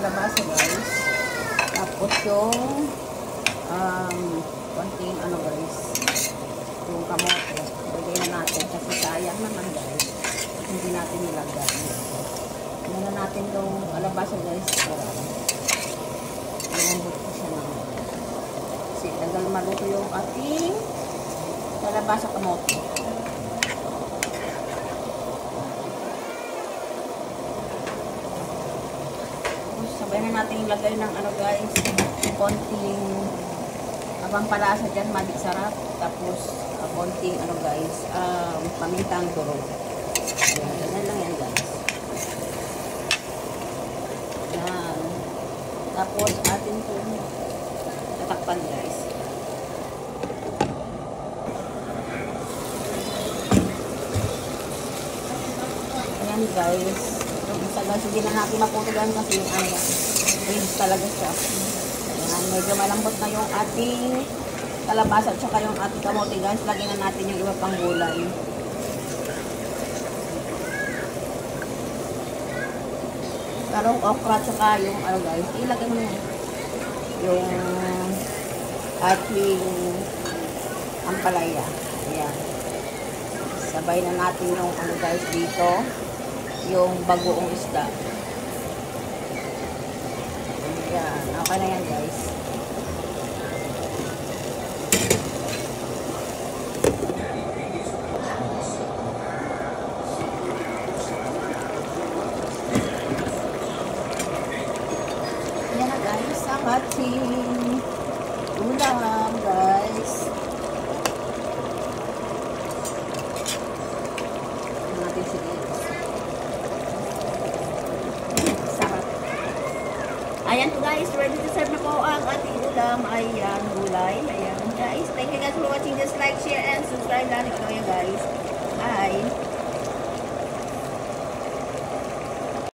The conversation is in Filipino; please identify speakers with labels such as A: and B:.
A: kalabasa guys. Tapos yung konting ano guys, yung kamote. Lagay na natin kasi sayang naman guys. Hindi natin nilagay. Muna natin yung kalabasa guys. Malambot ko siya naman. Kasi tagal maluto yung ating kalabasa kamote. Sabay na natin ilagay ng ano guys, konting pampalasa dyan, magic sarap. Tapos konting ano guys, pamintang durog. Ayan, ganyan lang yan guys. Ayan. Tapos atin itong tatakpan guys. Ayan guys. Guys, hindi na natin maputugan kasi ano, ribs talaga siya. Ayan, medyo malambot na yung ating kalabasa at saka yung ating kamote guys. Lagyan na natin yung iba pang gulay. Karong okra at saka yung ano guys, ilagay mo na yung ating ampalaya. Ayan. Sabay na natin yung ano guys dito. Yung bagoong isda. Ayan. Okay na yan guys. Ayan na guys. Ang ating ulam guys. Ayan natin sige. Ayan po guys, ready to serve na po ang ating ulam. Ayan, gulay. Ayan guys, thank you guys for watching. Just like, share, and subscribe. Dali ko kayo guys. Bye!